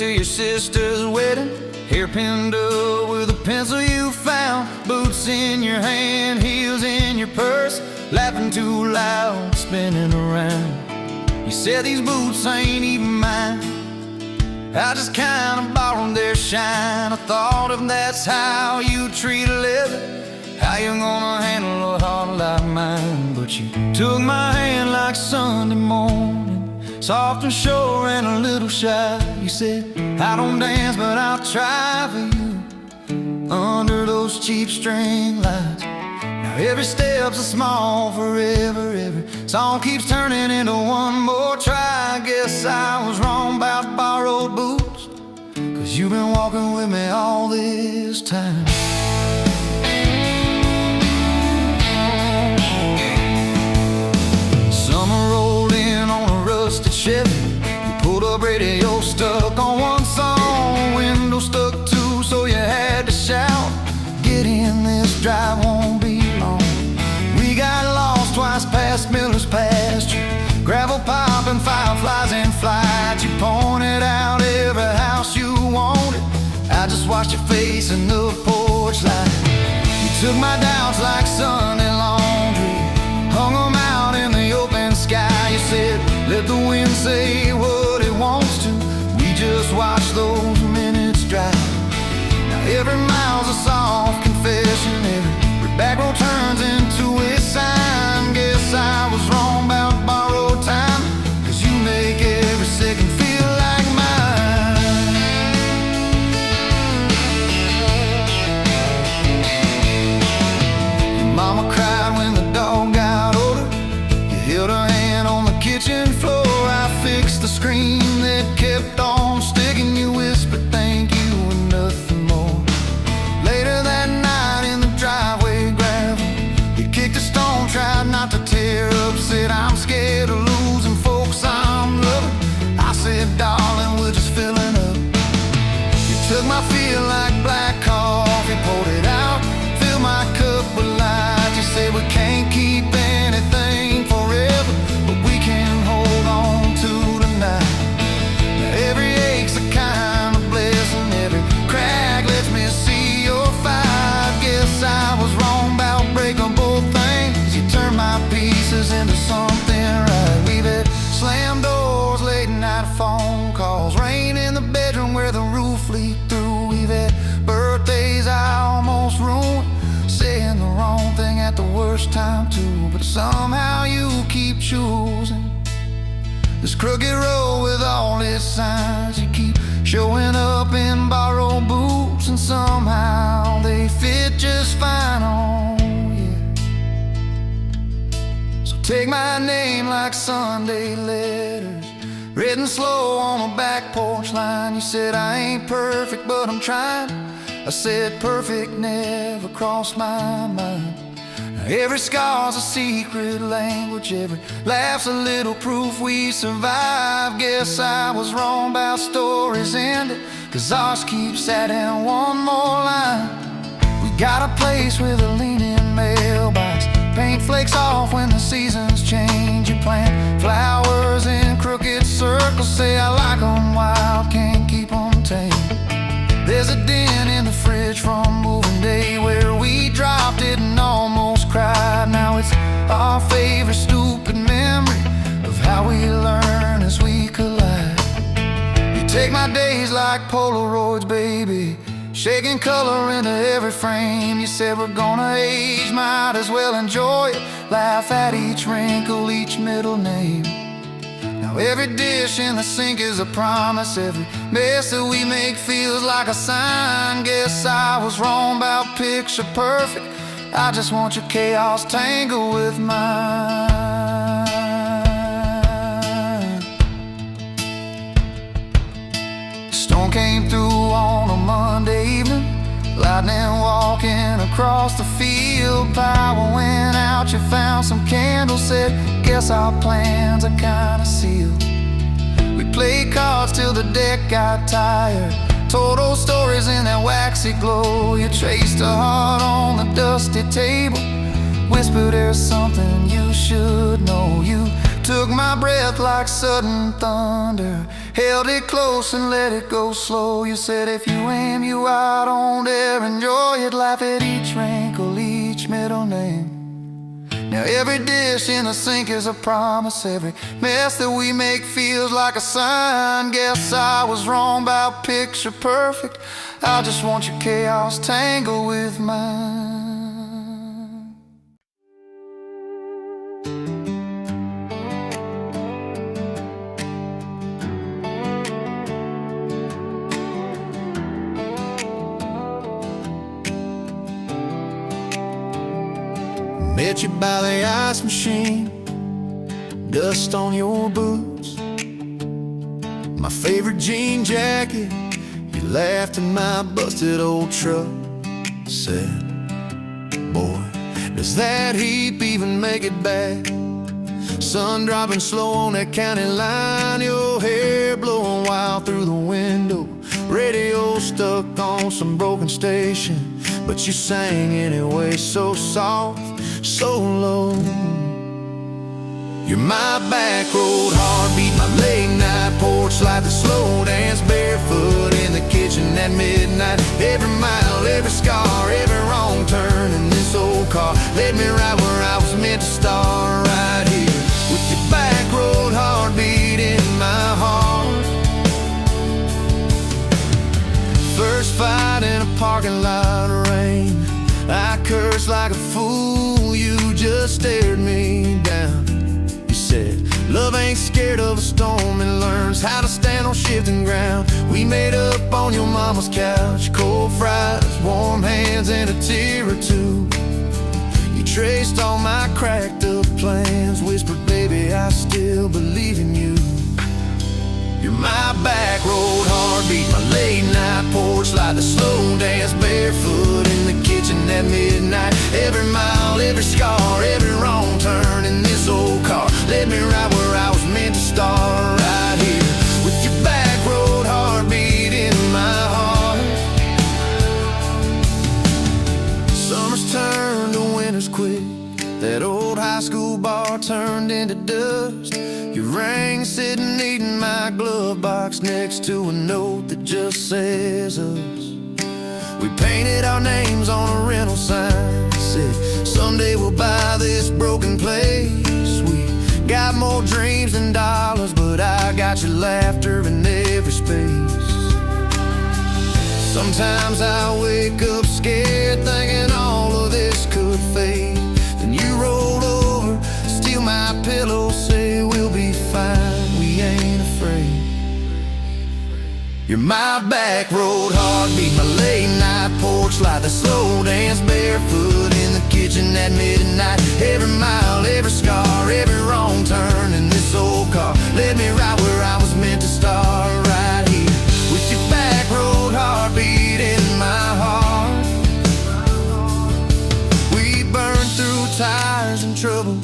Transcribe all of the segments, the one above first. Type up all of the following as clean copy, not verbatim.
to your sister's wedding, hair pinned up with a pencil you found, boots in your hand, heels in your purse, laughing too loud, spinning around. You said these boots ain't even mine, I just kinda borrowed their shine. I thought if that's how you treat a living, how you gonna handle a heart like mine? But you took my hand like Sunday morning, soft and sure and a little shy. You said, I don't dance but I'll try for you, under those cheap string lights. Now every step's a small forever, every song keeps turning into one more try. I guess I was wrong about borrowed boots, 'cause you've been walking with me all this time. Summer rolled in on a rusted Chevy, you pulled up, radio stuck on one song, window stuck too, so you had to shout, get in, this drive won't be long. We got lost twice past Miller's pasture, gravel popping, fireflies in flight. You pointed out every house you wanted, I just watched your face in the porch light. You took my doubts like Sunday laundry, hung them out in the open sky. You said, let the wind say what it wants to, we just watch those minutes drive. Now every mile's a soft confession, every back road turns into a sign. Guess I was wrong about borrowed time, 'cause you make every second feel like mine. Your mama cried when the dog got older, you held her hand on the kitchen floor. I fixed the screen that kept on sticking, you whispered thank you and nothing more. Later that night in the driveway gravel, you kicked a stone, tried not to tear up, said I'm scared of losing folks I'm loving. I said, darling, we're just filling up. You took my feel like black coffee, poured it out, filled my cup with light. You said we can't keep anything forever, but we can hold on to tonight. Now every ache's a kind of blessing, every crack lets me see your fight. Guess I was wrong about breaking both things, you turned my pieces into something right. We've had slammed doors, late night phone calls, rain in the bedroom where the roof leaked through. We've had birthdays I almost ruined, saying the wrong thing at the worst time too. But somehow you keep choosing this crooked road with all its signs. You keep showing up in borrowed boots, and somehow they fit just fine on you. So take my name like Sunday letters, written slow on a back porch line. You said I ain't perfect but I'm trying, I said perfect never crossed my mind. Every scar's a secret language, every laugh's a little proof we survive. Guess I was wrong about stories ending, 'cause ours keeps adding one more line. We got a place with a leaning mailbox, paint flakes off when the seasons change. You plant flowers in crooked circles, say I like them wild, can't keep them tame. There's a dent in the fridge from moving day where we dropped it and almost cried. Now it's our favorite stupid memory of how we learn as we collide. You take my days like Polaroids, baby, shaking color into every frame. You said we're gonna age, might as well enjoy it, laugh at each wrinkle, each middle name. Now every dish in the sink is a promise, every mess that we make feels like a sign. Guess I was wrong about picture perfect, I just want your chaos tangled with mine. The storm came through on a Monday evening, lightning walking across the field. Power went out, you found some candles, said guess our plans are kinda sealed. We played cards till the deck got tired, told old stories in that waxy glow. You traced a heart on the dusty table, whispered there's something you should know. You took my breath like sudden thunder, held it close and let it go slow. You said if you aim, you out on there, enjoy it, laugh at each wrinkle, each middle name. Now every dish in the sink is a promise, every mess that we make feels like a sign. Guess I was wrong about picture perfect, I just want your chaos tangled with mine. Met you by the ice machine, dust on your boots, my favorite jean jacket. You laughed at my busted old truck, said, boy, does that heap even make it back? Sun dropping slow on that county line, your hair blowing wild through the window, radio stuck on some broken station, but you sang anyway, so soft, so low. You're my back road heartbeat, my late night porch light, the slow dance barefoot in the kitchen at midnight. Every mile, every scar, every wrong turn in this old car led me right where I was meant to start, right here with your back road heartbeat in my heart. First fight in a parking lot of rain, I cursed like a fool, you just stared me down. You said, love ain't scared of a storm, it learns how to stand on shifting ground. We made up on your mama's couch, cold fries, warm hands, and a tear or two. You traced all my cracked up plans, whispered, baby, I still believe in you. You're my back road heartbeat, my late night porch light, the slow dance barefoot in the kitchen at midnight. Every mile, every scar, every wrong turn in this old car led me right where I was meant to start, right here with your back road heartbeat in my heart. Summers turned to winters quick, that old high school bar turned into dust. Your ring sitting neat in my glove box next to a note that just says us. We painted our names on a rental sign, said someday we'll buy this broken place. We got more dreams than dollars, but I got your laughter in every space. Sometimes I wake up scared, thinking all of this could fade. Then you rolled over, steal my pillow, say we'll be fine, we ain't afraid. You're my back road heartbeat, my late night porch light, the slow dance barefoot in the kitchen at midnight. Every mile, every scar, every wrong turn in this old car led me right where I was meant to start, right here with your back road heartbeat in my heart. We burned through tires and trouble,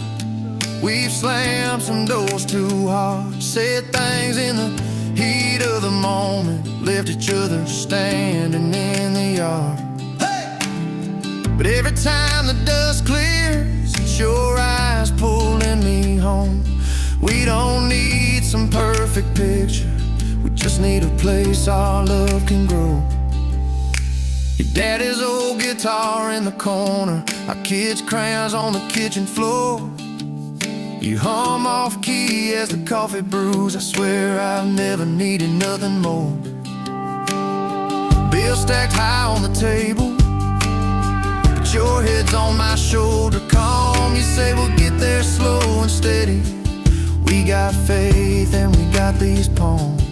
we've slammed some doors too hard, said things in the heat of the moment, left each other standing in the yard. Hey! But every time the dust clears, it's your eyes pulling me home. We don't need some perfect picture, we just need a place our love can grow. Your daddy's old guitar in the corner, our kids' crayons on the kitchen floor. You hum off key as the coffee brews, I swear I've never needed nothing more. Bills stacked high on the table, but your head's on my shoulder, calm. You say we'll get there slow and steady, we got faith and we got these palms.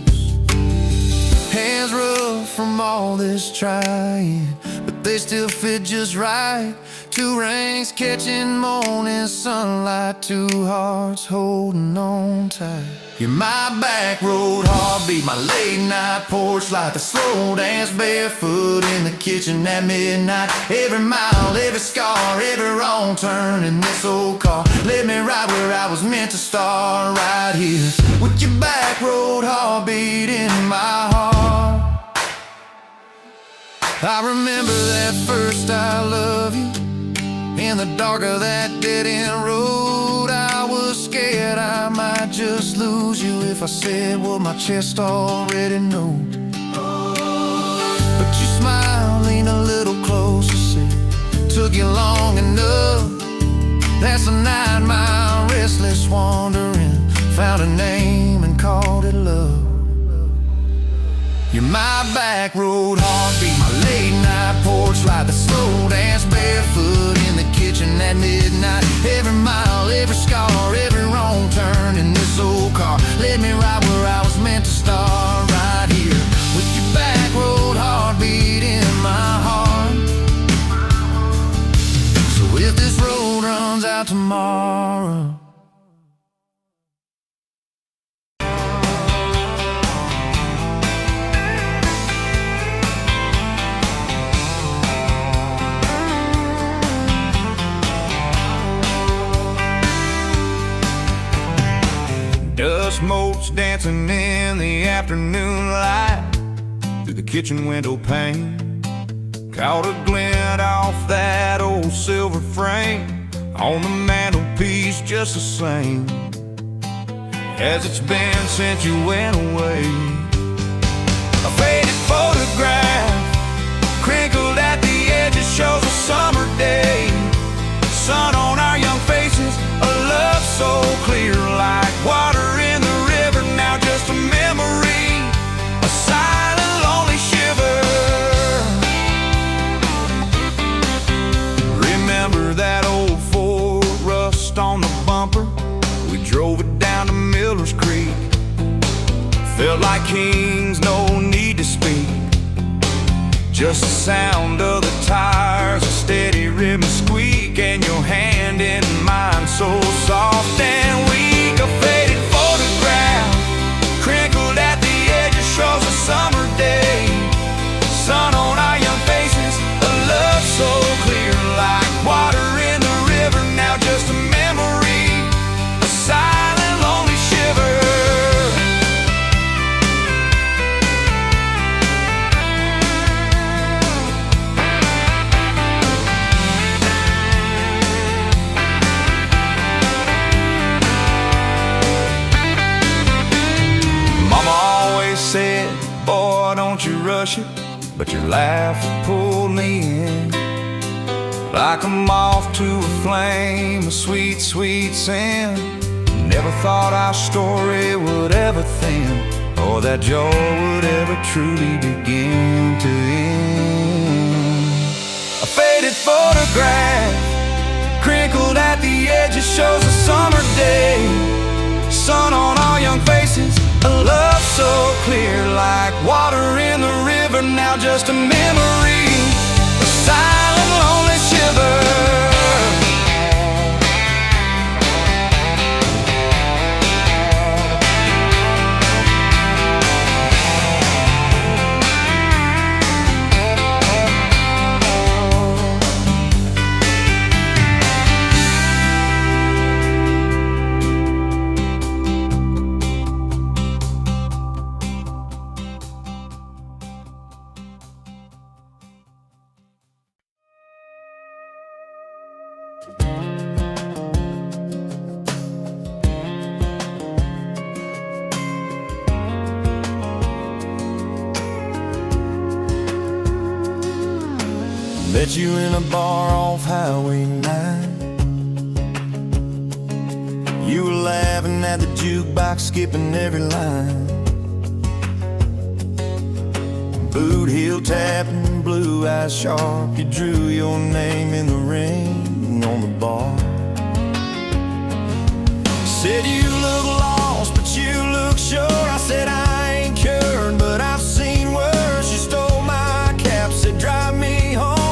Hands rough from all this trying, but they still fit just right. Two rings catching morning sunlight, two hearts holding on tight. You're my back road heartbeat, my late night porch light, the slow dance barefoot in the kitchen at midnight. Every mile, every scar, every wrong turn in this old car led me right where I was meant to start, right here with your back road heartbeat in my heart. I remember that first I love you, in the dark of that dead-end road. I was scared I might just lose you if I said what my chest already knows. But you smile, lean a little closer, say, took you long enough. That's a 9-mile restless wandering. Found a name and called it love. You're my back road heartbeat, my late night porch light, the slow dance barefoot in the kitchen at midnight. Every mile, every scar, every wrong turn in this old car led me right where I was meant to start, right here with your back road heartbeat in my heart. So if this road runs out tomorrow, dust motes dancing in the afternoon light through the kitchen window pane. Caught a glint off that old silver frame on the mantelpiece, just the same as it's been since you went away. A faded photograph crinkled at the edges shows a summer day. Sun on our young faces, a love so clear like water in the river. Now just a memory, a silent lonely shiver. Remember that old Ford, rust on the bumper? We drove it down to Miller's Creek. Felt like kings, no need to speak. Just the sound of the tires, a steady rhythm squeak, and your hand in mine so soft and weak. A faded photograph crinkled at the edges shows a summer day. Sun on our young faces, a love so clear like water in the river. Now just a memory, a silent lonely shiver. Said, boy, don't you rush it, but your laugh pulled me in like a moth to a flame, a sweet, sweet sin. Never thought our story would ever thin, or that joy would ever truly begin to end. A faded photograph crinkled at the edges shows a summer day. Sun on our young faces, a love so clear like water in the river. Now just a memory, a silent lonely shiver. Met you in a bar off Highway 9. You were laughing at the jukebox, skipping every line. Boot heel tapping, blue eyes sharp. You drew your name in the ring on the bar. Said you look lost, but you look sure. I said I ain't cured, but I've seen worse. You stole my cap, said drive me home.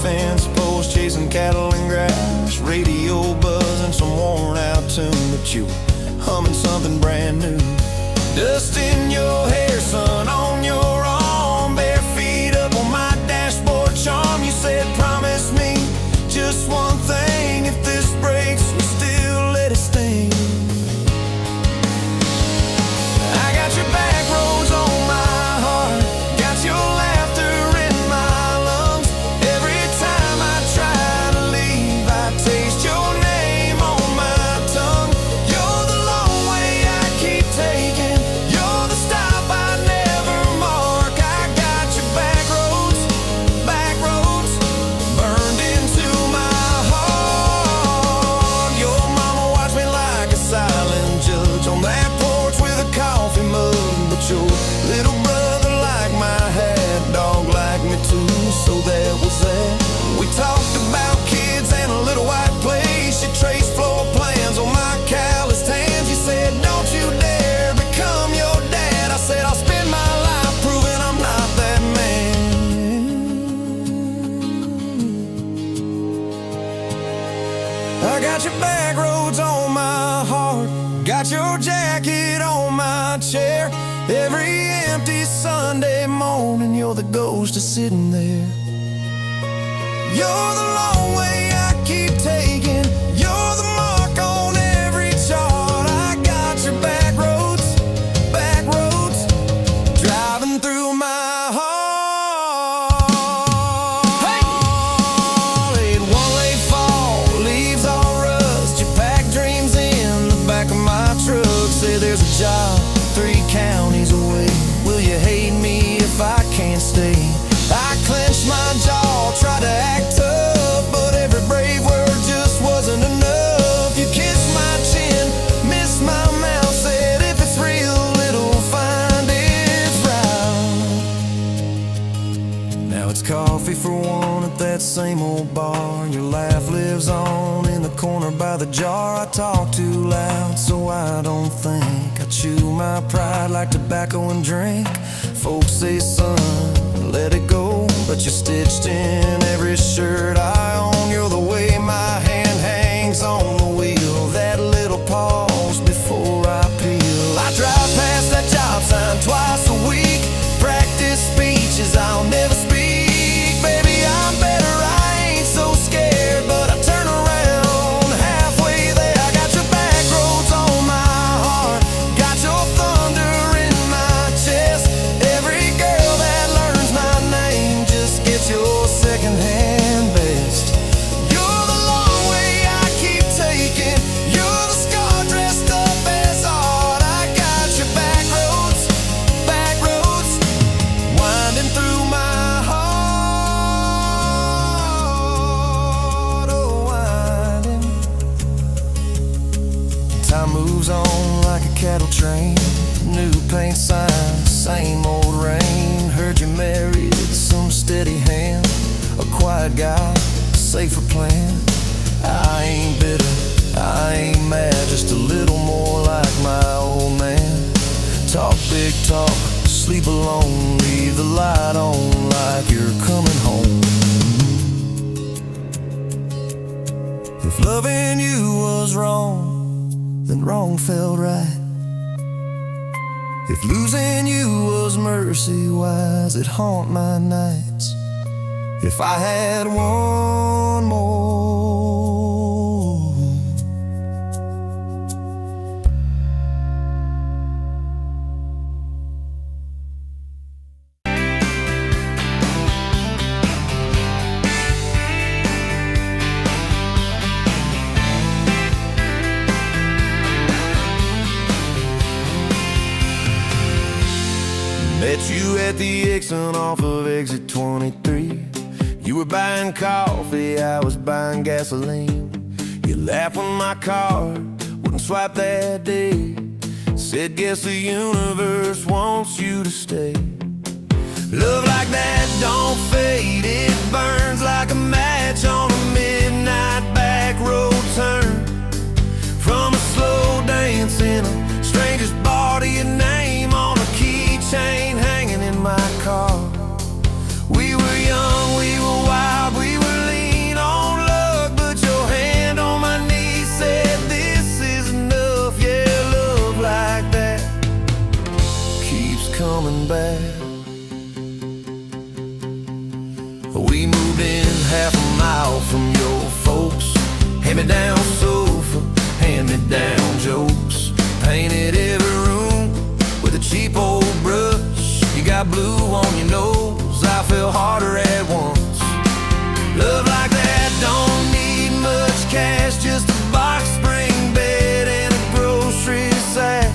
fence post, chasing cattle and grass, radio buzzing some worn out tune, but you were humming something brand new. Dust in your hair, sun on your arm, bare feet up on my dashboard charm. You said, promise me just one thing, if this breaks, we still let it sting. I got your back roads on my heart, got your laughter in my lungs. Every time I try to leave, I taste your name on my tongue. You're the long way I keep taking, you're the stop I never mark. I got your back roads, burned into my heart. Your mama watched me like a silent judge on that porch with a coffee mug, but your little brother liked my hat, dog liked me too, so that was that. We talked about kids and a little white place. You traced floor plans on my calloused hands. You said, don't you dare become your dad. I said, I'll spend my life proving I'm not that man. I got your back roads on my heart, got your jacket on my chair. Every empty Sunday morning, you're the ghost of sitting there. You're the long way I keep taking, you're the mark on every chart. I got your back roads, driving through my heart. Hey! Laid one late fall, leaves all rust. You pack dreams in the back of my truck. Say there's a job 3 counties away. Will you hate me if I can't stay? I clenched my jaw, tried to act tough, but every brave word just wasn't enough. You kissed my chin, missed my mouth, said if it's real, it'll find its route. Now it's coffee for one at that same old bar. Your laugh lives on in the corner by the jar. I talk too loud, so I don't think. I chew my pride like tobacco and drink. Folks say, son, let it go, but you're stitched in every shirt I own. You're the way my hand hangs on the wheel, that little pause before I peel. I drive past that job sign twice a week, practice speeches I'll never speak. Baby, I'm better, I ain't so scared, but I turn around halfway there. I got your back roads on my heart, got your thunder in my chest. Every girl that learns my name just gets your secondhand best. You're the long way I keep taking, you're the scar dressed up as art. I got your back roads, winding through my heart, oh winding. Time moves on like a cattle train, new paint signs, same old rain. Heard you married some steady hand, a quiet guy, safer plan. I ain't bitter, I ain't mad, just a little more like my old man. Talk big talk, sleep alone, leave the light on like you're coming home. If loving you was wrong, then wrong felt right. If losing you was mercy, why's it haunt my nights? If I had one more, met you at the exit off of exit 23. You were buying coffee, I was buying gasoline. You laughed when my card wouldn't swipe that day. Said, guess the universe wants you to stay. Love like that don't fade, it burns like a match on a midnight back road turn. From a slow dance in a stranger's bar to your name on a keychain hanging in my car. We were young, we were wild, we were hand-me-down sofa, hand-me-down jokes. Painted every room with a cheap old brush. You got blue on your nose, I feel harder at once. Love like that don't need much cash, just a box spring bed and a grocery sack,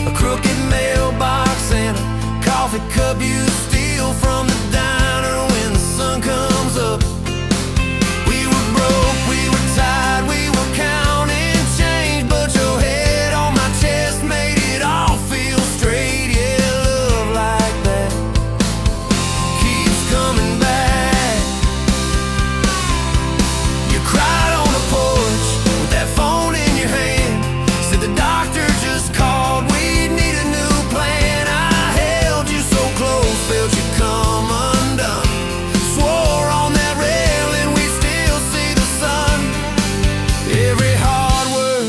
a crooked mailbox and a coffee cup you steal from the diner when the sun comes up. We were broke, we were tired, we were counting change, but your head on my chest made it all feel straight. Yeah, love like that keeps coming back. You cried on the porch with that phone in your hand, said the doctor just called, we need a new plan. I held you so close, felt you come undone, swore on that railing we still see the sun. Every hard word,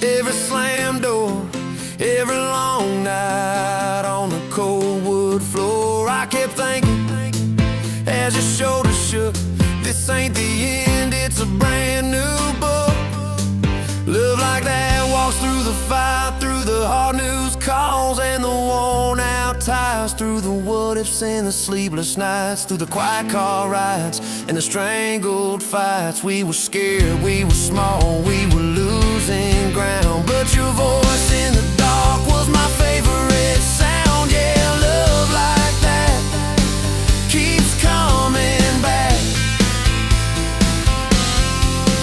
every slam door, every long night on the cold wood floor, I kept thinking as your shoulders shook, this ain't the end, it's a brand new book. Love like that walks through the fight, through the hard news calls and the worn out tires, through the what ifs and the sleepless nights, through the quiet car rides and the strangled fights. We were scared, we were small, we were losing ground, but your voice in the dark was my favorite sound. Yeah, love like that keeps coming back.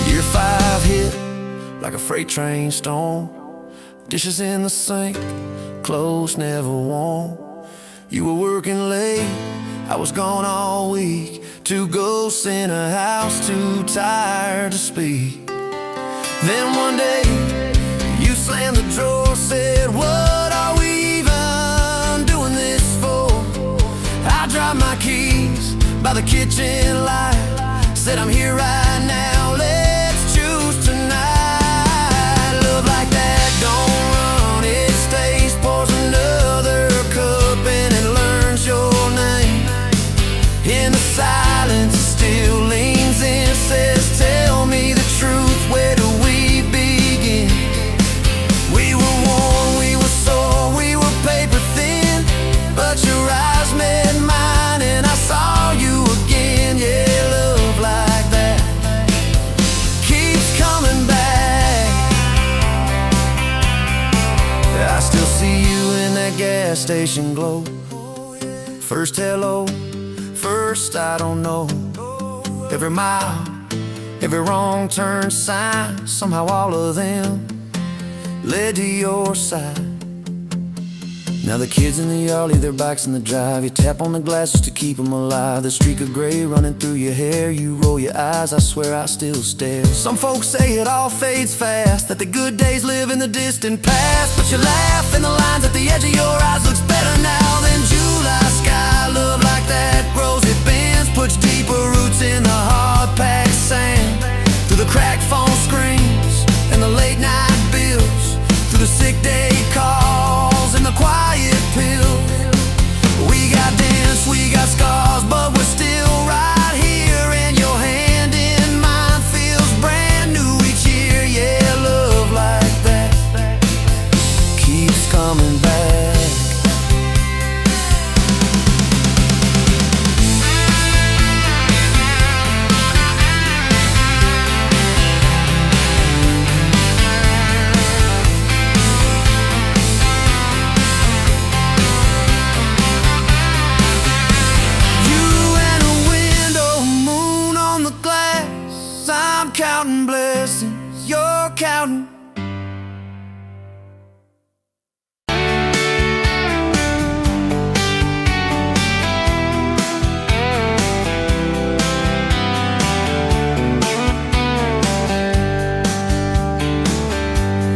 Year 5 hit like a freight train storm, dishes in the sink, clothes never warm. You were working late, I was gone all week, 2 ghosts in a house too tired to speak. Then one day you slammed the drawer, said, what are we even doing this for? I dropped my keys by the kitchen light, said I'm here right now, let's choose tonight. Love like that don't run, it stays, pours another cup and it learns your name. In the silence it still leans in, says tell me the truth, where do we begin? We were worn, we were sore, we were paper thin, but your eyes met mine and I saw you again. Yeah, love like that keeps coming back. I still see you in that gas station glow, first hello, first I don't know. Every mile, every wrong turn sign, somehow all of them led to your side. Now the kids in the yard leave their bikes in the drive, you tap on the glasses to keep them alive. The streak of gray running through your hair, you roll your eyes, I swear I still stare. Some folks say it all fades fast, that the good days live in the distant past, but you laugh and the lines at the edge of your eyes looks better now than July sky. Love like that grows, it bends, puts deeper roots in the hard-packed sand, through the cracked phone screens and the late night bills, through the sick day calls and the quiet pills. We got dents, we got scars, but we're still right here, and your hand in mine feels brand new each year. Yeah, love like that keeps coming back. Counting blessings, you're counting.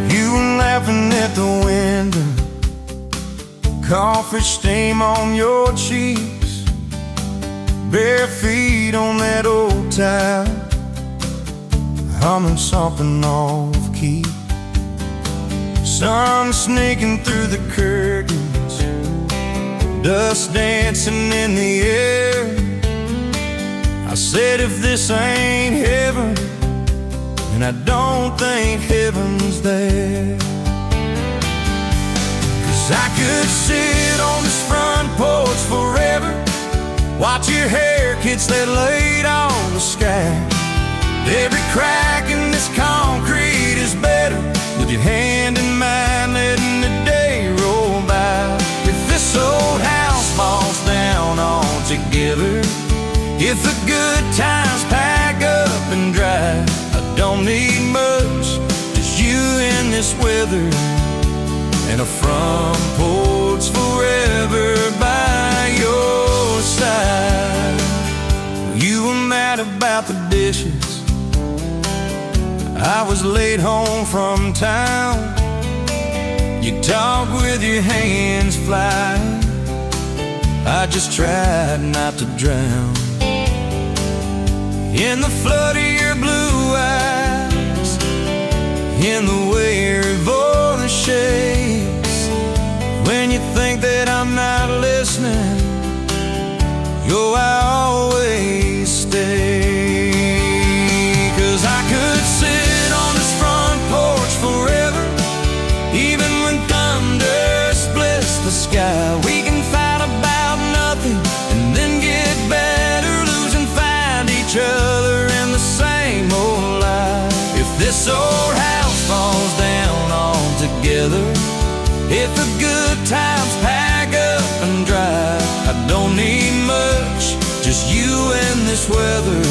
You were laughing at the window, coffee stain on your cheeks, bare feet on that old tile, humming something off key. Sun snaking through the curtains, dust dancing in the air. I said if this ain't heaven, and I don't think heaven's there. 'Cause I could sit on this front porch forever, watch your hair kids that laid on the sky. Every crack in this concrete is better with your hand in mine, letting the day roll by. If this old house falls down altogether, if the good times pack up and drive, I don't need much, just you in this weather, and a front porch forever by your side. You were mad about the dishes, I was late home from town. You talk with your hands flying, I just tried not to drown in the flood of your blue eyes, in the way your voice shakes. When you think that I'm not listening, you're I always stay. 'Cause I could sit on this front porch forever, even when thunder splits the sky. We can fight about nothing and then get better, lose and find each other in the same old life. If this old house falls down altogether, if the good times pack up and drive, I don't need much, just you and this weather,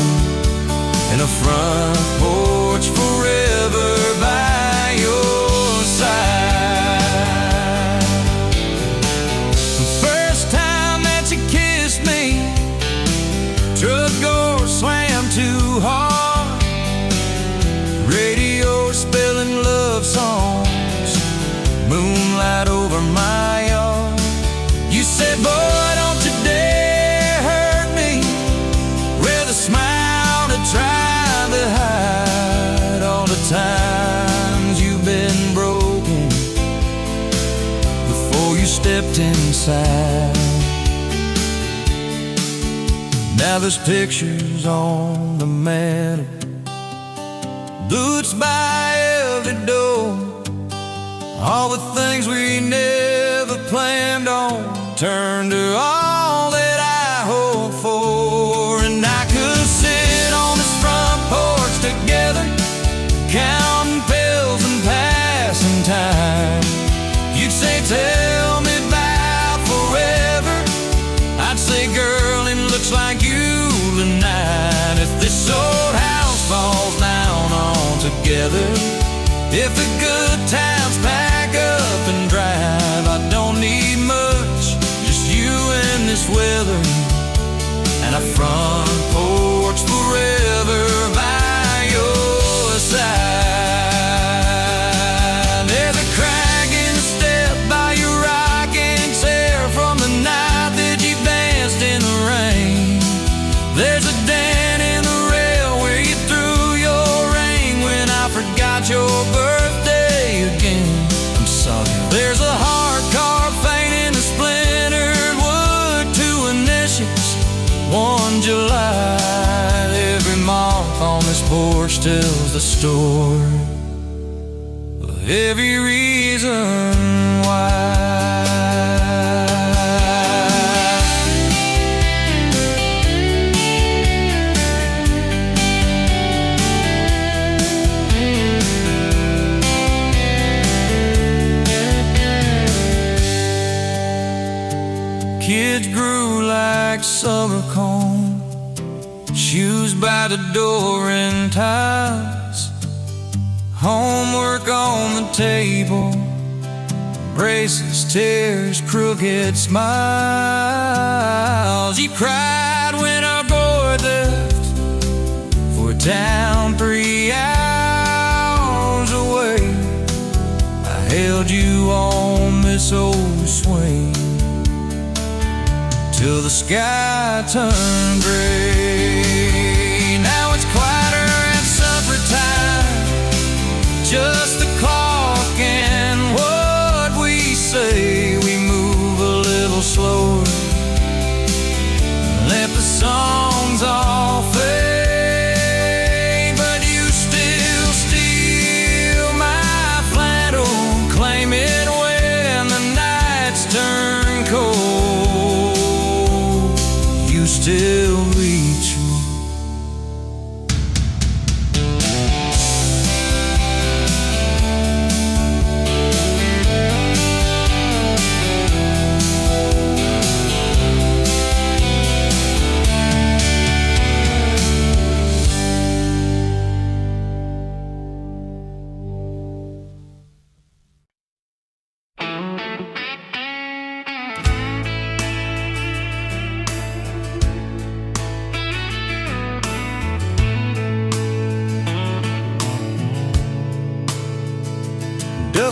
and a front porch forever by your side. The first time that you kissed me, truck door slammed too hard, radio spelling love songs, moonlight over my yard. You said, boy, don't you dare hurt me, with a smile to try to hide all the times you've been broken before you stepped inside. Now there's pictures on the mantle, boots by every door, all the things we never planned on turned to all that I hope for. And I could sit on this front porch together, counting pills and passing time. You'd say, tell me about forever, I'd say, girl, it looks like you tonight. If this old house falls down altogether, if the good times pack up and drive, I don't need much, just you and this weather, and a front porch forever by your side. There's a crack in the step by your rocking chair from the night that you danced in the rain. There's a dent in the rail where you threw your ring when I forgot your birthday again. I'm sorry. There's a hard carved fate in the splintered wood, two initials, 1 July. Every mark on this porch tells the story of every reason why. Kids grew like summer corn, shoes by the door and ties, homework on the table, braces, tears, crooked smiles. You cried when our boy left for a town 3 hours away. I held you on this old swing till the sky turned gray. Now it's quieter at supper time, just the clock and what we say. We move a little slower, let the songs all fade, but you still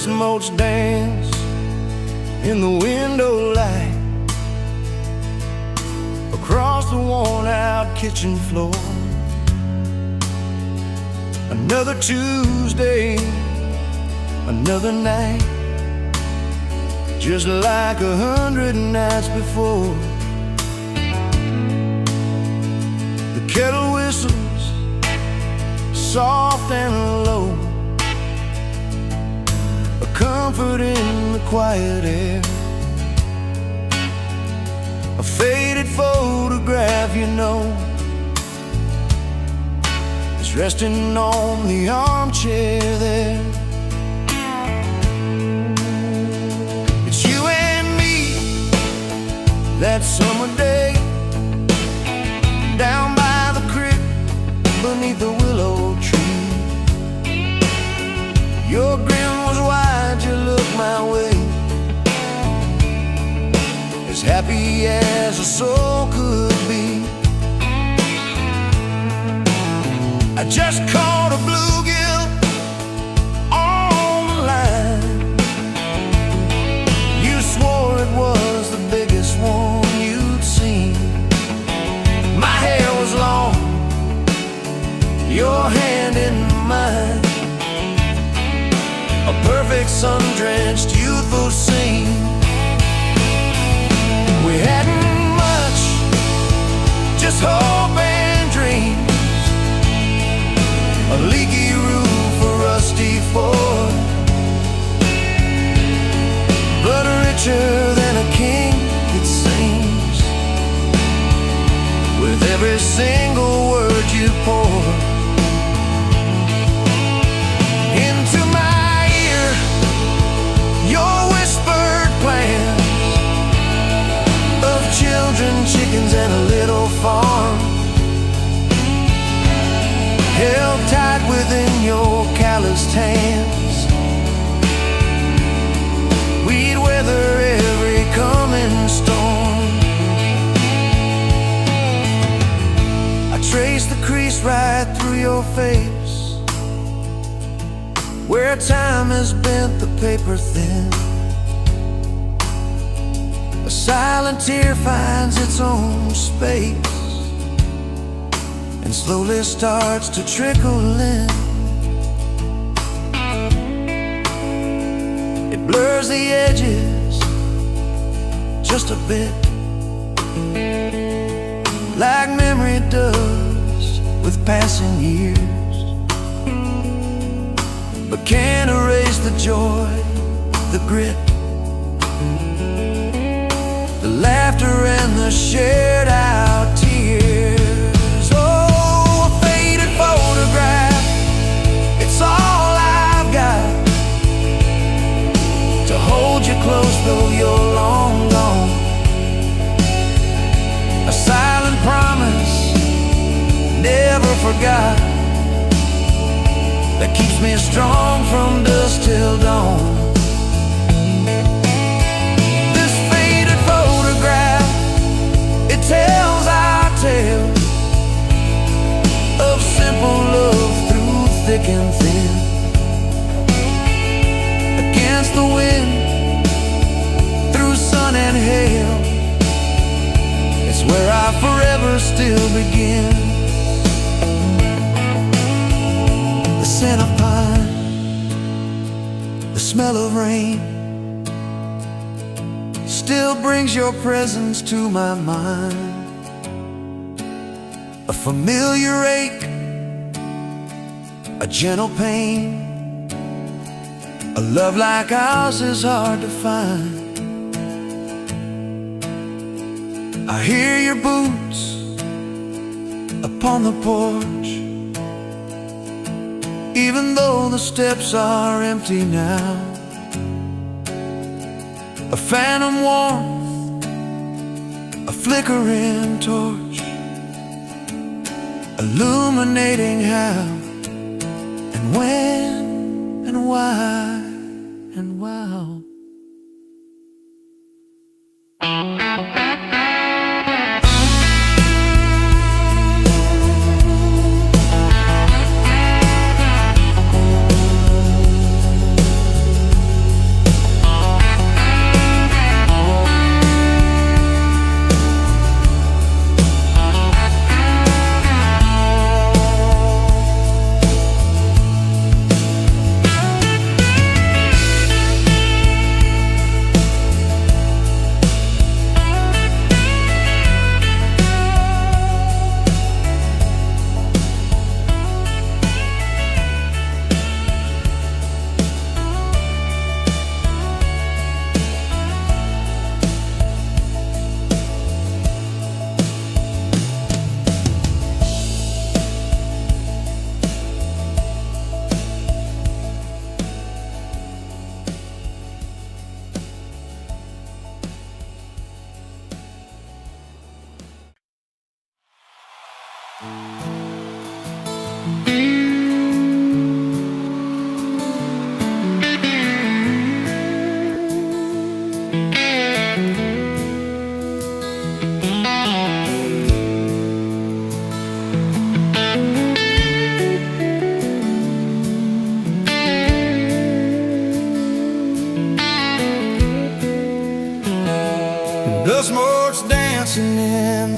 dust motes dance in the window light across the worn-out kitchen floor. Another Tuesday, another night, just like 100 nights before. The kettle whistles soft and low, a comfort in the quiet air. A faded photograph, you know, is resting on the armchair there. It's you and me that summer day, down by the creek beneath the willow tree. Your grin was wide, you looked my way, as happy as a soul could be. I just caught a bluegill on the line. You swore it was the biggest one you'd seen. My hair was long, your hand in mine, a perfect sun-drenched youthful scene. We hadn't much, just hope and dreams, a leaky roof, a rusty Ford, blood richer than a king, it seems, with every single word you pour into my ear. Your whispered plans of children, chickens, and a little farm, held tight within your calloused hands. We'd weather every coming storm. I traced the crease right through your face, where time has bent the paper thin. A silent tear finds its own space and slowly starts to trickle in. It blurs the edges just a bit, like memory does with passing years, but can't erase the joy, the grit, the laughter and the shared out tears. Oh, a faded photograph, it's all I've got to hold you close though you're long gone. A silent promise, never forgot, that keeps me strong from dusk till dawn. Tells our tale of simple love through thick and thin. Against the wind, through sun and hail, it's where I forever still begin. The scent of pine, the smell of rain, still brings your presence to my mind. A familiar ache, a gentle pain, a love like ours is hard to find. I hear your boots upon the porch, even though the steps are empty now. A phantom warmth, a flickering torch, illuminating how and when and why and wow.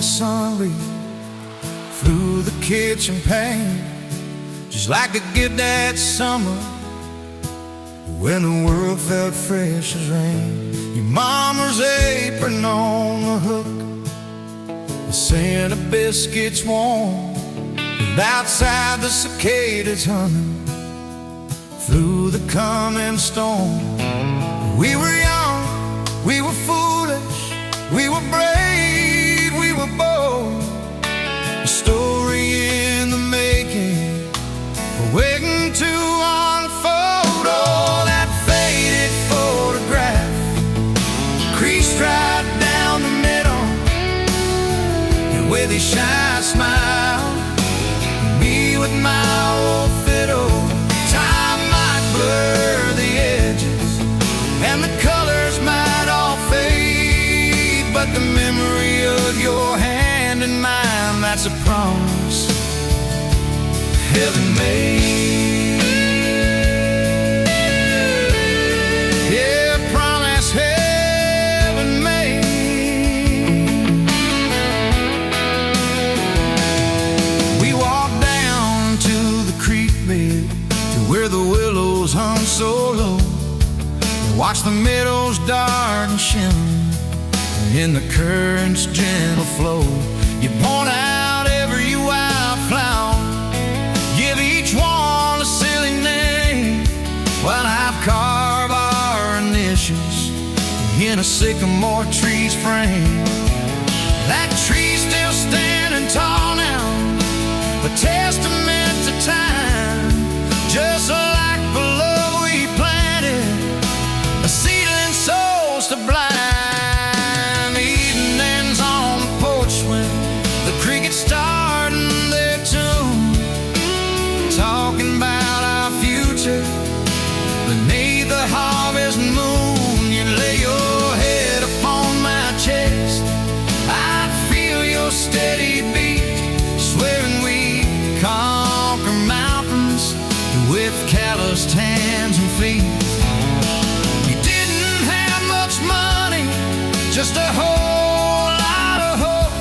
the sun read through the kitchen pane, just like the good that summer when the world felt fresh as rain. Your mama's apron on the hook, the scent of biscuits warm, and outside the cicadas humming through the coming storm. We were young, we were foolish, we were brave, we were bold. A story in the making, waiting to unfold. Oh, that faded photograph, creased right down the middle, and with a shy smile, me with my old fiddle. Time might blur the edges, and the colors might all fade, but the memory of your hand in mine, that's a promise heaven made. Yeah, promise heaven made. We walked down to the creek bed, to where the willows hung so low, and watched the meadows dark and shimmer in the current's gentle flow. You point out every wildflower, give each one a silly name, while I've carved our initials in a sycamore tree's frame. That tree's still standing tall now, a testament to time, just like the love we planted, a seedling souls to blind. Evenings on the porch when the crickets starting their tune, talking about our future beneath the harvest moon. You lay your head upon my chest, I'd feel your steady beat, swearing we'd conquer mountains with calloused hands and feet. You didn't have much money, just a whole lot of hope,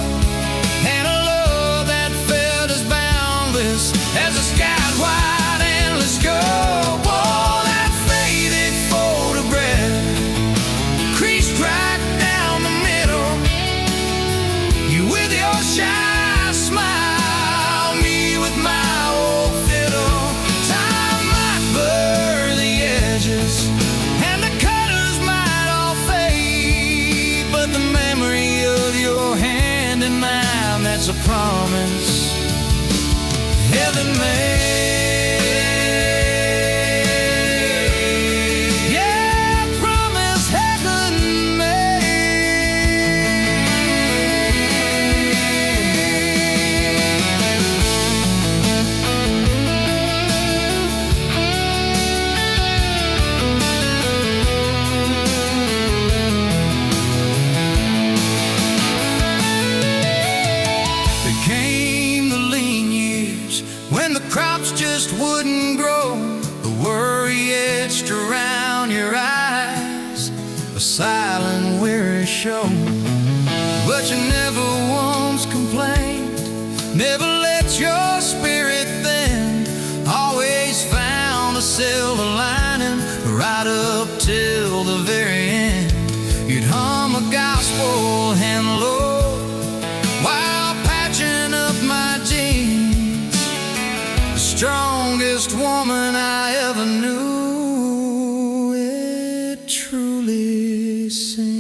and a love that felt as boundless as the sky's wide endless scope. Oh, that faded photograph, creased right down the middle, you with your shy smile, me with my old fiddle. Time might blur the edges, and the colors might all fade, but the memory of your hand in mine, that's a promise heaven made. Yeah, promise heaven Came the lean years when the crops just wouldn't grow, the worry etched around your eyes, a silent weary show. But you never once complained, never let your spirit thin, always found a silver lining right up till the very end. You'd hum a gospel and low while patching up my jeans, the strongest woman I ever knew, it truly seems.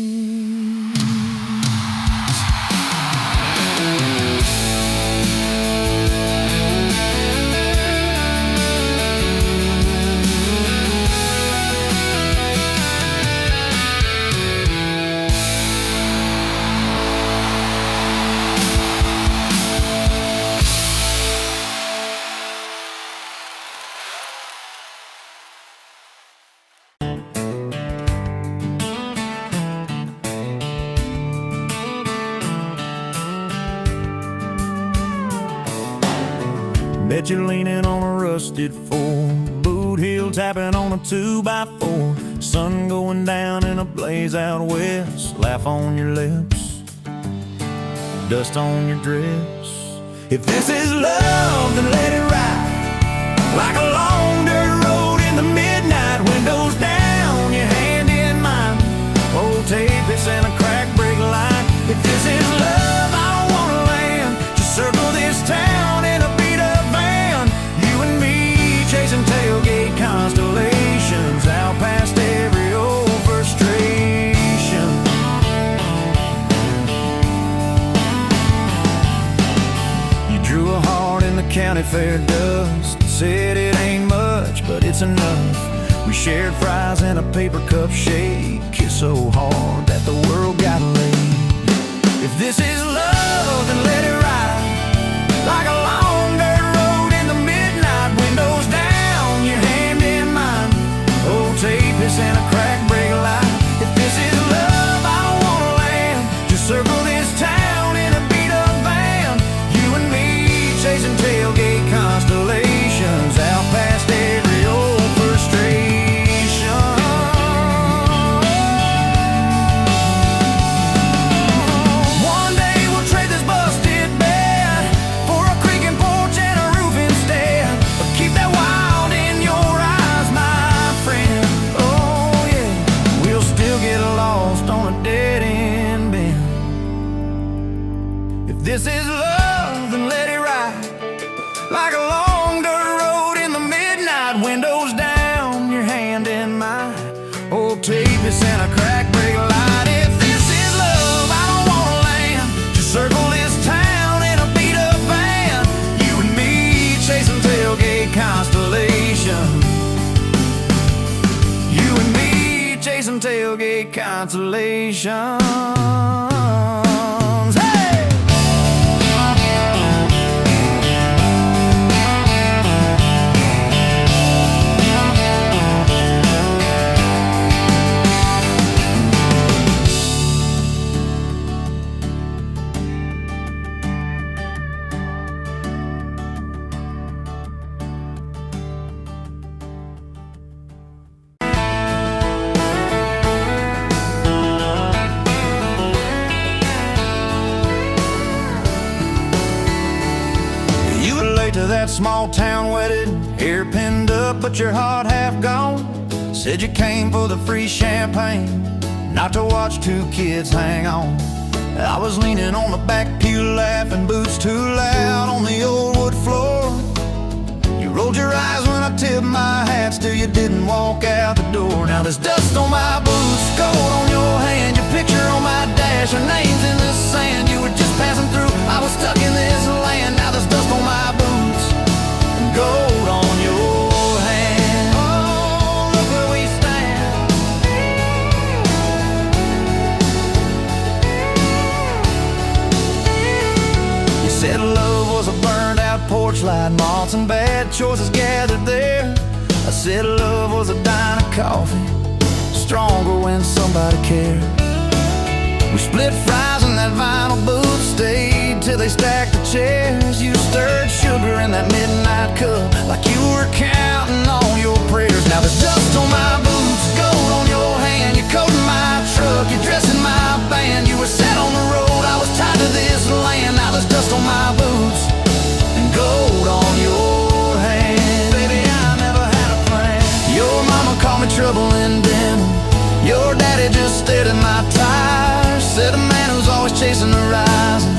Bet you're leaning on a rusted four, boot heel tapping on a 2x4, sun going down in a blaze out west, laugh on your lips. dust on your dress. If this is love, then let it ride like a long dirt road in the midnight. Windows down, your hand in mine. Old tape, it's in a crack brake line. If this is love, I don't wanna land. Just circle this town in a beat-up van. You and me chasing tailgate constellations out past every old frustration. You drew a heart in the county fair dust. Said it ain't much, but it's enough. We shared fries in a paper cup shake. Kissed so hard that the world got laid. If this is love, then let it ride like a long dirt road in the midnight. Windows down, your hand in mine. Old tape, it's in a crack brake light. If this is love, I don't wanna land. Just circle this town in a beat-up van. You and me chasing tailgate constellations out past every old frustration. One day we'll trade this busted bed for a creaking porch and a roof instead. But keep that wild in your eyes, my friend. Oh yeah, we'll still get lost on a dead-end bend. If this is love, then let it ride like a long dirt road in the midnight. Windows down, your hand in mine. Old tape, it's in a crack brake light. If this is love, I don't wanna land. Just circle this town in a beat-up van. You and me chasing tailgate constellation. You and me chasing tailgate constellations. Hey! To that small town wedded, hair pinned up but your heart half gone. Said you came for the free champagne, not to watch two kids hang on. I was leaning on the back pew laughing, boots too loud on the old wood floor. You rolled your eyes when I tipped my hat, still you didn't walk out the door. Now there's dust on my boots, gold on your hand, your picture on my dash, our names in the sand. You were just passing through, I was stuck in this land. Now there's dust on my boots, gold on your hand. Oh, look where we stand. You said love was a burned out porch light, moths and bad choices gathered there. I said love was a dime of coffee, stronger when somebody cared. We split fries in that vinyl booth, stayed till they stacked the chairs. You stirred sugar in that midnight cup like you were counting on your prayers. Now there's dust on my boots, gold on your hand, you're coating my truck, you're dressing my band. You were set on the road, I was tied to this land. Now there's dust on my boots and gold on your hand. Baby, I never had a plan. Your mama called me trouble in denim, your daddy just stared at my tires. Said a man who's always chasing the horizon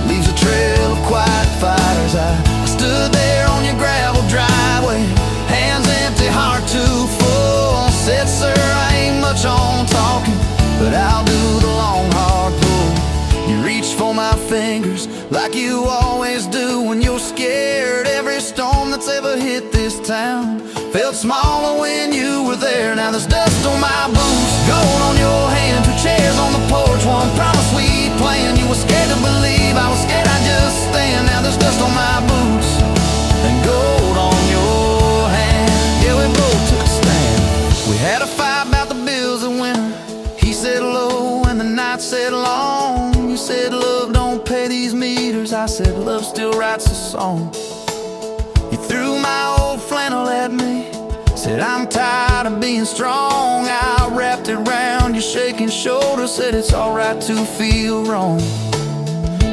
leaves a trail of quiet fires. I stood there on your gravel driveway, hands empty, heart too full. Said, sir, I ain't much on talking, but I'll do the long hard pull. You reached for my fingers like you always do when you're scared. Every storm that's ever hit this town felt smaller when you were there. Now there's dust on my boots, gold on your hand, two chairs on the porch, one promise we planned. You were scared to believe, I was scared I'd just stand. Now there's dust on my boots and gold on your hand. Yeah, we both took a stand. We had a fight about the bills that winter. He said low and the night said long. You said love don't pay these meters, I said love still writes a song. You threw my old flannel at me, said I'm tired of being strong. I wrapped it round your shaking shoulder, said it's alright to feel wrong.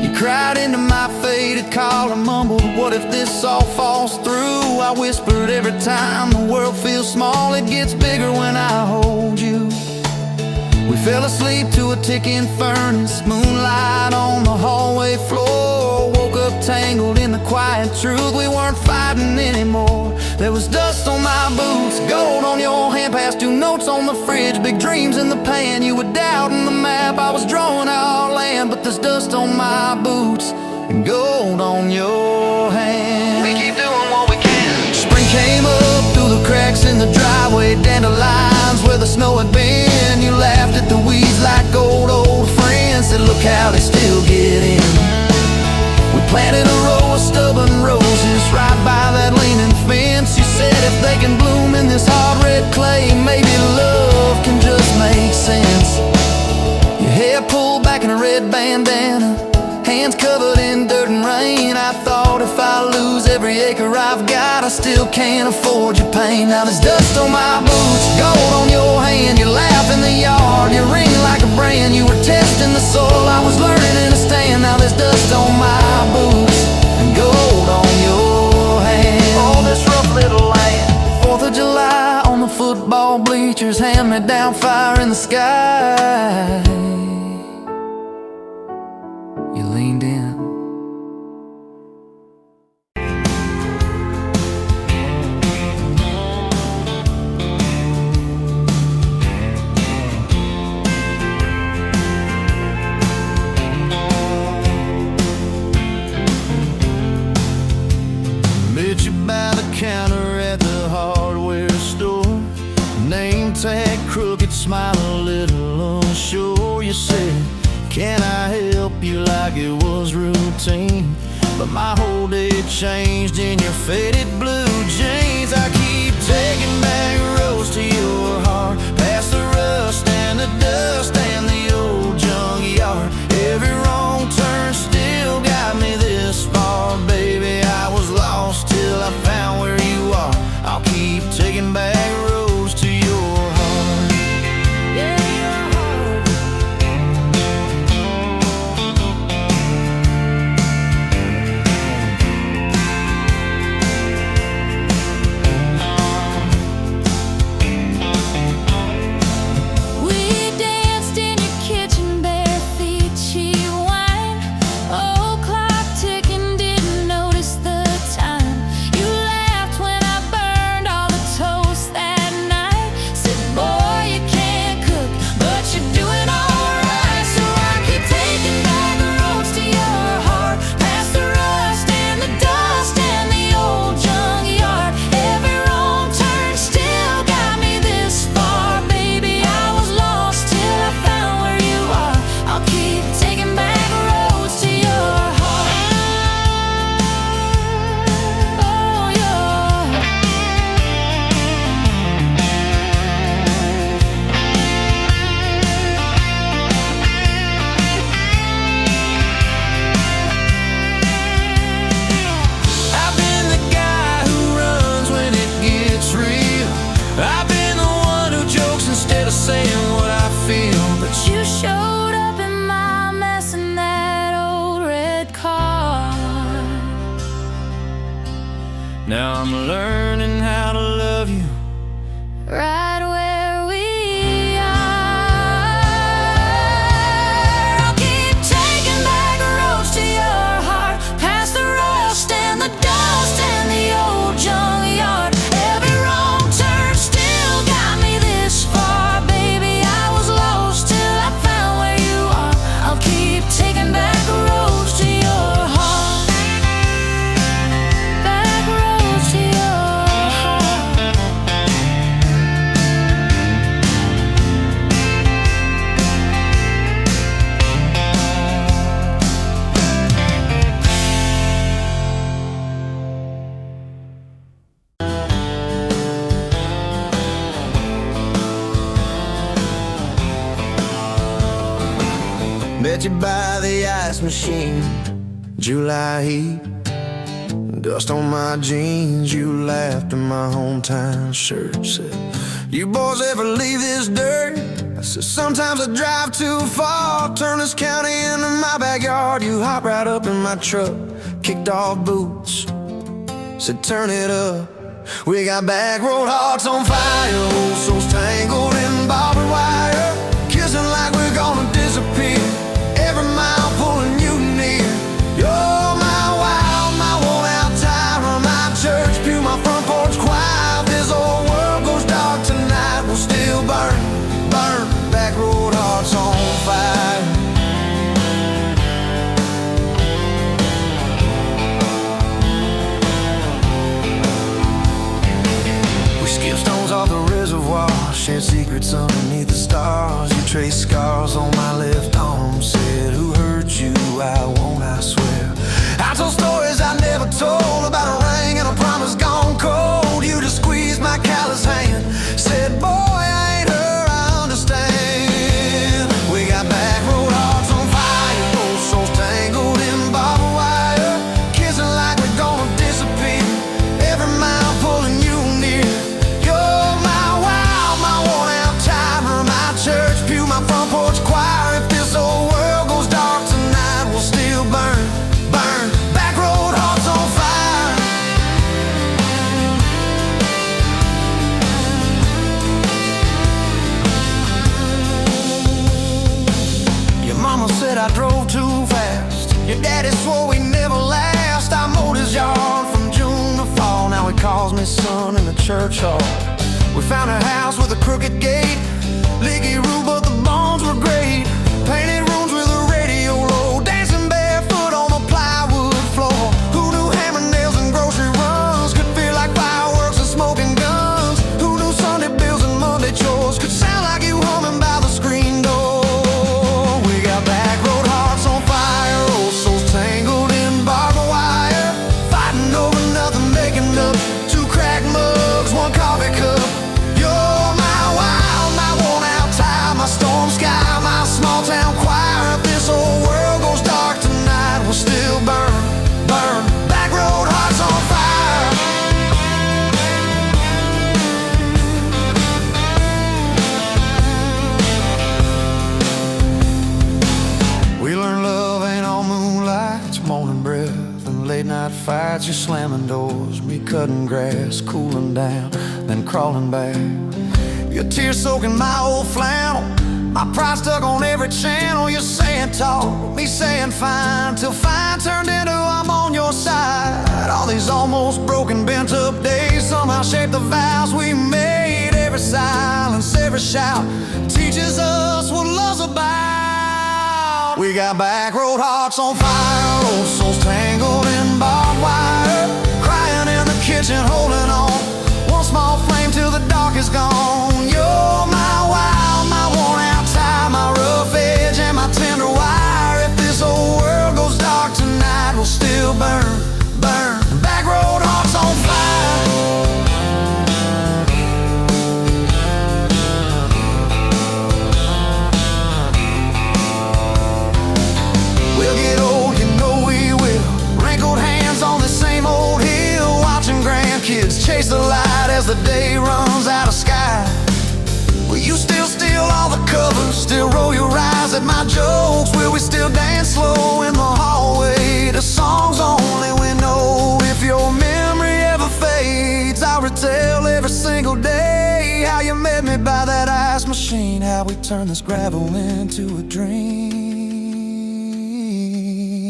You cried into my faded collar, mumbled, what if this all falls through? I whispered, every time the world feels small, it gets bigger when I hold you. We fell asleep to a ticking furnace, moonlight on the hallway floor. Woke up tangled in the quiet truth, we weren't fighting anymore. There was dust on my boots, gold on your hand, past 2 notes on the fridge, big dreams in the pan. You were doubting the map, I was drawing our land, but there's dust on my boots and gold on your hand. We keep doing what we can. Spring came up through the cracks in the driveway, dandelions where the snow had been. You laughed at the weeds like old friends, said look how they still get in. We planted a row of stubborn roses right by that leaning fence. You said if they can bloom in this hard red clay, maybe love can just make sense. Your hair pulled back in a red bandana, hands covered in dirt and rain. I thought if I lose every acre I've got, I still can't afford your pain. Now there's dust on my boots, gold on your hand. You laugh in the yard, you ring like a brand. You were testing the soil, I was learning in a stand. Now there's dust on my boots and gold on your hand. Oh, this rough little land. 4th of July on the football bleachers, hand-me-down fire in the sky. You leaned in. Met you by the counter at the hardware store, name tag crooked, smile a little unsure. You said, can I help you, like it was routine? But my whole day changed in your faded blue jeans. I keep taking back roads to your heart, past the rust and the dust and the old junkyard. Every wrong turn still got me this far, baby. I was lost till I found where you are. I'll keep taking back roads to your heart. Yeah, your heart. We danced in your kitchen, bare feet, cheap wine. Old clock ticking, didn't notice the time. You laughed when I burned all the toast that night. Said, boy, you can't cook, but you're doing alright. So I keep taking back the roads to your heart, past the rust and the dust and the old junkyard. Every wrong turn still got me this far, baby. I was lost till I found where you are. I'll keep taking back roads to your heart. Oh, your I've been the guy who runs when it gets real. I've been the one who jokes instead of saying what I feel. But you showed up in my mess in that old red car. Now I'm learning how to love you right where we are. I'll keep taking back roads to your heart, past the rust and the dust and the old junkyard. Every wrong turn still got me this far, baby. I was lost till I found where you are. I'll keep taking back roads to your heart, back roads to your heart. Met you by the ice machine, July heat, dust on my jeans. You laughed in my hometown shirt, said, you boys ever leave this dirt? So sometimes I drive too far, turn this county into my backyard. You hop right up in my truck, kicked off boots, said turn it up. We got back road hearts on fire, old souls tangled in barbed wire, kissing like we're gonna disappear, every mile pulling you near. You're my wild, my worn-out tire, my church pew, my front porch choir. If this old world goes dark tonight, we'll still burn, burn, back road hearts on fire. Off the reservoir, shared secrets underneath the stars. You traced scars on my left arm, said who hurt you, I won't, I swear. I told stories I never told, about a ring and a promise gone cold. You just squeezed my callous hand, said boy, I ain't her, I understand. We got back road hearts on fire, old souls tangled in barbed wire, kissing like we're gonna disappear, every mile pulling you near. Church pew, my front porch choir. If this old world goes dark tonight, we'll still burn, burn, back road hearts on fire. Your mama said I drove too fast, your daddy swore we never last. I mowed his yard from June to fall, now he calls me son in the church hall. We found a house with a crooked gate, leaky roof, but the bones were great. Painted rooms with a radio low, dancing barefoot on the plywood floor. Who knew hammer nails and grocery runs could feel like fireworks and smoking guns? Who knew Sunday bills and Monday chores could sound like you humming by the screen door? We got back road hearts on fire, old souls tangled in barbed wire, fighting over nothing, making up two cracked mugs, one coffee cup. Storm sky, my small town choir. If this old world goes dark tonight, we'll still burn, burn, back road hearts on fire. We learned love ain't all moonlight, it's morning breath and late night fights. You're slamming doors, me cutting grass, cooling down, then crawling back. Your tears soaking my old flannel, my pride stuck on every channel. You're saying talk, me saying fine, till fine turned into I'm on your side. All these almost broken, bent up days somehow shaped the vows we made. Every silence, every shout teaches us what love's about. We got back road hearts on fire, old souls tangled in barbed wire, crying in the kitchen, holding on. One small flame till the dark is gone. You're my wild, my worn-out tie, my rough edge and my tender wire. If this old world goes dark tonight, we'll still burn, burn, back road hearts on fire. We'll get old, you know we will, wrinkled hands on the same old hill, watching grandkids chase the light as the day runs out of sky. Will you still steal all the covers, still roll your eyes at my jokes? Will we still dance slow in the hallway to songs only we know? If your memory ever fades, I'll retell every single day how you met me by that ice machine, how we turned this gravel into a dream.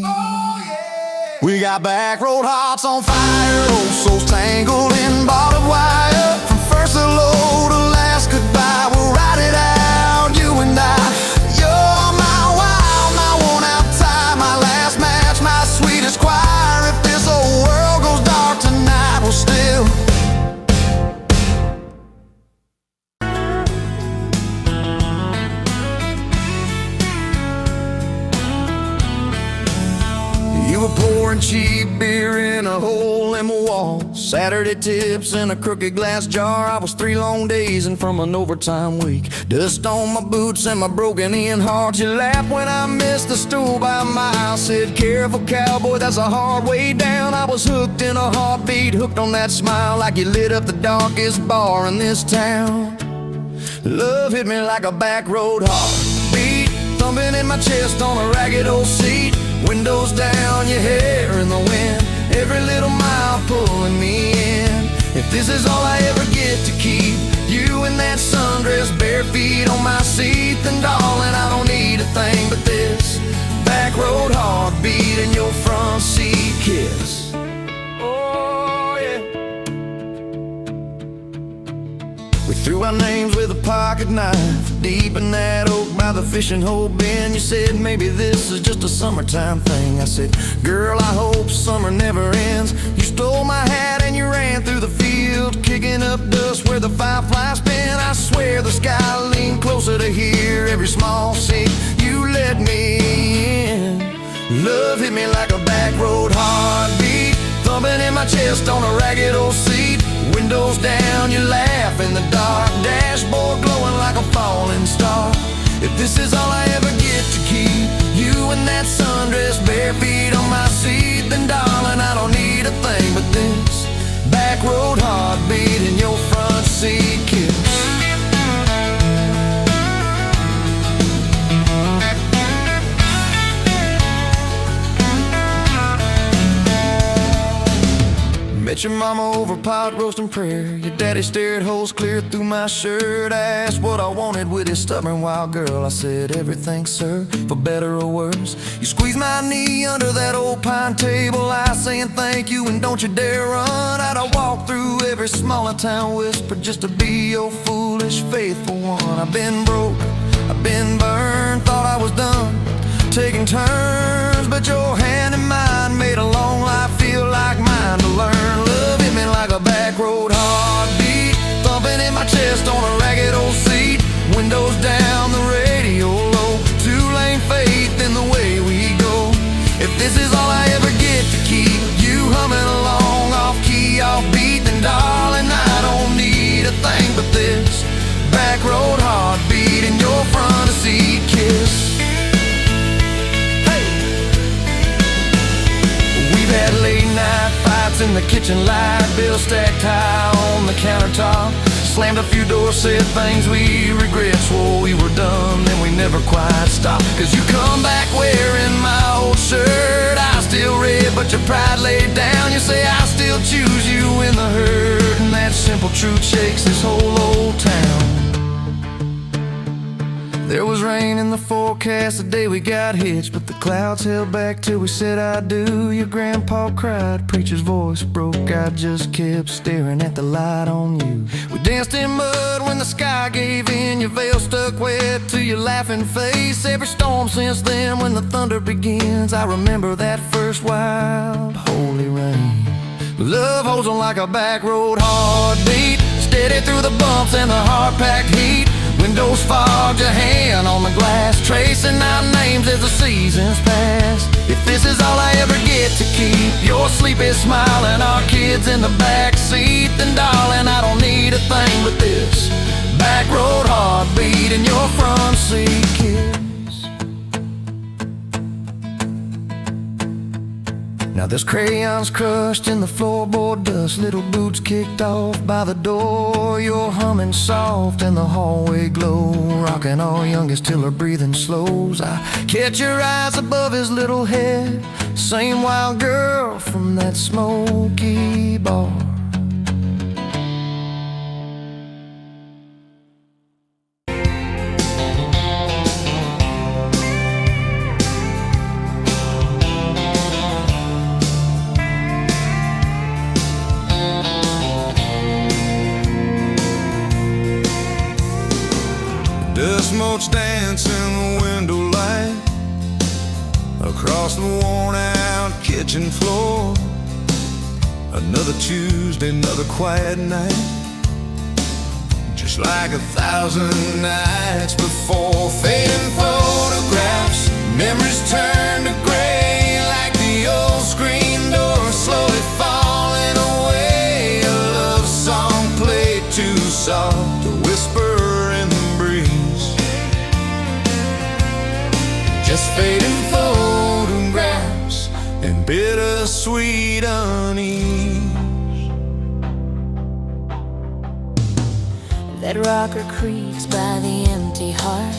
Oh, yeah. We got back road hearts on fire, old souls tangled in barbed wire. From first hello to last goodbye, we'll ride it out, you and I. You're my wild, my worn-out tie, my last match, my sweetest choir. If this old world goes dark tonight, we'll still. You were pouring cheap beer in a hole in my wall, Saturday tips in a crooked glass jar. I was 3 long days and from an overtime week, dust on my boots and my broken-in heart. You laughed when I missed the stool by a mile, said careful cowboy, that's a hard way down. I was hooked in a heartbeat, hooked on that smile, like you lit up the darkest bar in this town. Love hit me like a back road heartbeat, thumping in my chest on a ragged old seat. Windows down, your hair in the wind, every little mile pulling me in. If this is all I ever get to keep, you in that sundress, bare feet on my seat, then darling, I don't need a thing but this back road heartbeat and your front seat kiss. Oh yeah. We threw our names with a pocket knife deep in that oak by the fishing hole bin. You said maybe this is just a summertime thing. I said, girl, I hope summer never ends. You stole my hat and you ran through the field, kicking up dust where the fireflies spin. I swear the sky leaned closer to hear every small sing you let me in. Love hit me like a back road heartbeat, thumping in my chest on a ragged old seat. Windows down, you laugh in the dark, dashboard glowing like a falling star. If this is all I ever get to keep, you in that sundress, bare feet on my seat, then darling, I don't need a thing but this back road heartbeat and your front seat kiss. Met your mama over pot roasting prayer. Your daddy stared holes clear through my shirt. I asked what I wanted with his stubborn wild girl. I said everything, sir, for better or worse. You squeezed my knee under that old pine table, I saying thank you and don't you dare run. I'd walk through every smaller town whisper just to be your foolish faithful one. I've been broke, I've been burned, thought I was done taking turns, but your hand in mine made a long life feel like mine to learn. Love hit me like a back road heartbeat, thumping in my chest on a ragged old seat. Windows down, the radio low, two-lane faith in the way we go. If this is all I ever get to keep, you humming along off key, off beat, then darling, I don't need a thing but this back road heartbeat and your front seat kiss. Had late night fights in the kitchen light, bills stacked high on the countertop. Slammed a few doors, said things we regret, swore we were done, then we never quite stopped. Cause you come back wearing my old shirt, I still red but your pride laid down. You say I still choose you in the hurt, and that simple truth shakes this whole old town. There was rain in the forecast the day we got hitched, but the clouds held back till we said I do. Your grandpa cried, preacher's voice broke, I just kept staring at the light on you. We danced in mud when the sky gave in, your veil stuck wet to your laughing face. Every storm since then when the thunder begins, I remember that first wild holy rain. Love holds on like a back road heartbeat, steady through the bumps and the hard-packed heat. Windows fogged, your hand on the glass, tracing out names as the seasons pass. If this is all I ever get to keep, your sleepy smile and our kids in the back seat, then darling, I don't need a thing but this back road heartbeat and your front seat kiss. Now there's crayons crushed in the floorboard dust, little boots kicked off by the door. You're humming soft in the hallway glow, rocking our youngest till her breathing slows. I catch your eyes above his little head, same wild girl from that smoky bar. Dust motes dance in the window light across the worn-out kitchen floor. Another Tuesday, another quiet night, just like 1,000 nights before. Fading photographs, memories turn to gray, like the old screen door slowly falling away. A love song played too soft, a whisper in the breeze, just fading photographs and bittersweet unease. that rocker creaks by the empty heart,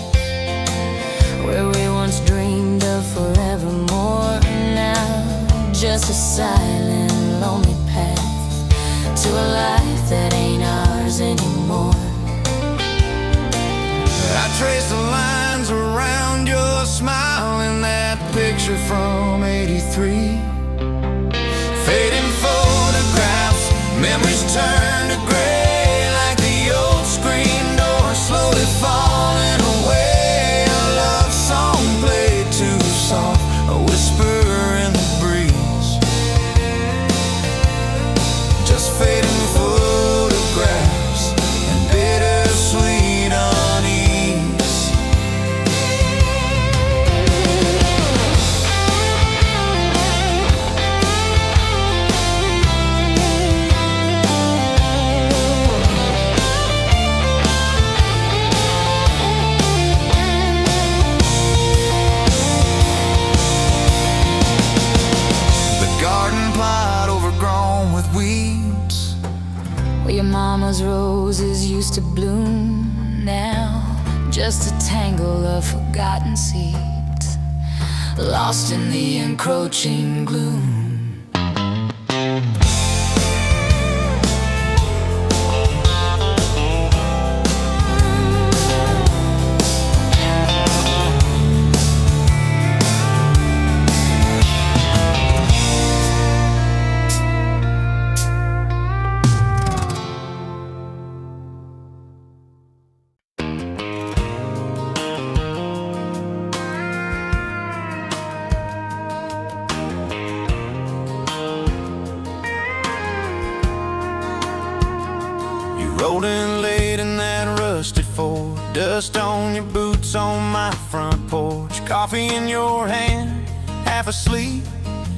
where we once dreamed of forevermore. Now just a silent, lonely path to a life that ain't ours anymore. I trace the lines around your smile in that picture from '83. Fading photographs, memories turn to gray, like the old screen door slowly falling away. A love song played too soft, a whisper in the breeze. Just fading photographs and bittersweet unease. Where your mama's roses used to bloom, now just a tangle of forgotten seeds, lost in the encroaching gloom. Rolling late in that rusted Ford, dust on your boots on my front porch, coffee in your hand, half asleep.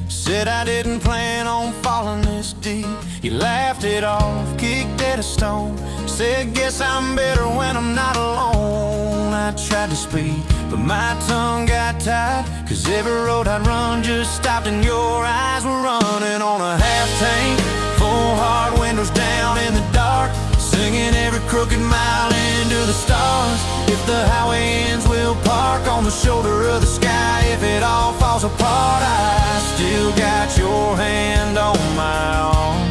Said I didn't plan on falling this deep. You laughed it off, kicked at a stone, said guess I'm better when I'm not alone. I tried to speak, but my tongue got tied, 'cause every road I'd run just stopped and your eyes were running on a half tank, full hard, windows down in the dark, singing every crooked mile into the stars. If the highway ends, we'll park on the shoulder of the sky. If it all falls apart, I still got your hand on my arm.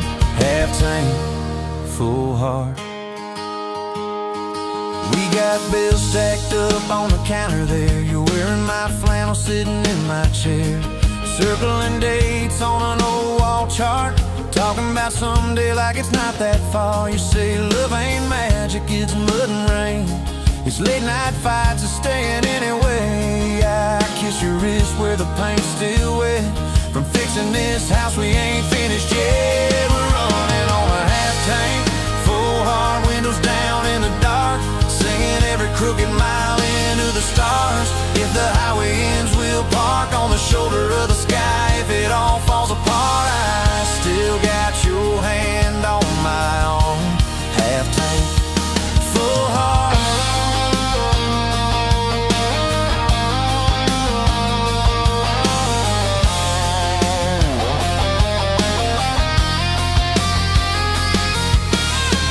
Half tank, full heart. We got bills stacked up on the counter there. You're wearing my flannel, sitting in my chair, circling dates on an old wall chart, talking about someday like it's not that far. You say love ain't magic, it's mud and rain, it's late night fights and staying anyway. I kiss your wrist where the paint's still wet, from fixing this house we ain't finished yet. We're running on a half tank, full hard, windows down in the dark, singing every crooked mile into the stars. If the highway ends, we'll park on the shoulder of the sky. If it all falls apart, I still got your hand on my arm. Half tank, full heart.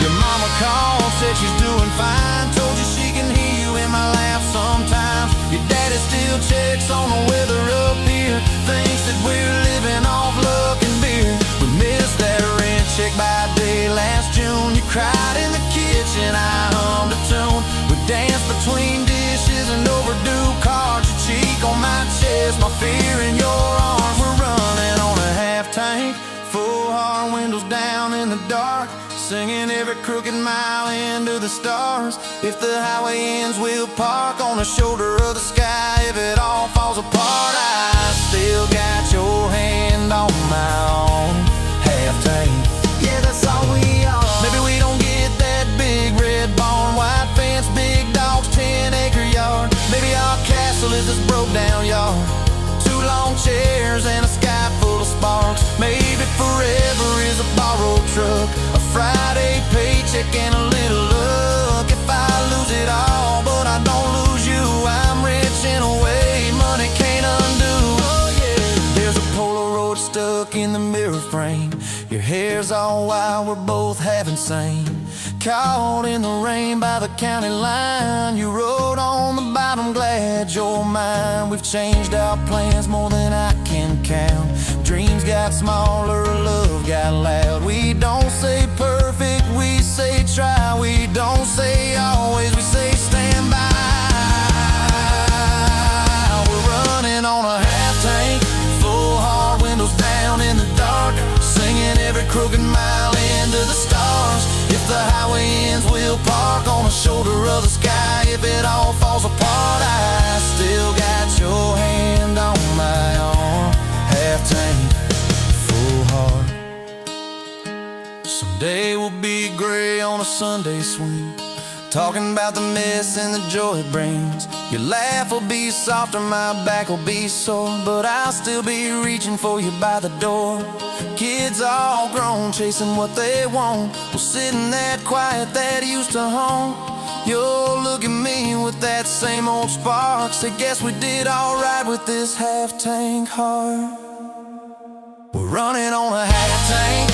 Your mama called, said she's doing fine, told you she can hear you in my laugh sometimes. Your daddy still checks on the weather up here, thinks that we're living off luck and beer. We missed that rent check by day last June. You cried in the kitchen, I hummed a tune. We danced between dishes and overdue cards. Your cheek on my chest, my fear in your arms. We're running on a half tank, full hard, windows down in the dark, singing every crooked mile into the stars. If the highway ends, we'll park on the shoulder of the sky. If it all falls apart, I still got your hand on my arm. Half tank, yeah, that's all we are. Maybe we don't get that big red barn, white fence, big dogs, 10-acre yard. Maybe our castle is this broke down yard, 2 long chairs and a sky full of sparks. Maybe forever is a borrowed truck, a Friday paycheck and a little luck. If I lose it all, but I don't lose you, I'm rich in a way money can't undo. Oh yeah. There's a Polaroid stuck in the mirror frame, your hair's all wild, we're both half insane. Caught in the rain by the county line, you rode on the bottom, glad you're mine. We've changed our plans more than I can count. Dreams got smaller, love got loud. We don't say perfect, we say try. We don't say always, we say stand by. We're running on a half tank, full hard, windows down in the dark, singing every crooked mile into the stars. If the highway ends, we'll park on the shoulder of the sky. If it all falls apart, I still got your hand on my arm. Half tank, full heart. Someday we'll be gray on a Sunday swing, talking about the mess and the joy it brings. Your laugh will be softer, my back will be sore, but I'll still be reaching for you by the door. Kids all grown, chasing what they want. We'll sit in that quiet that used to haunt. You'll look at me with that same old spark, say guess we did alright with this half-tank heart. We're running on a half-tank,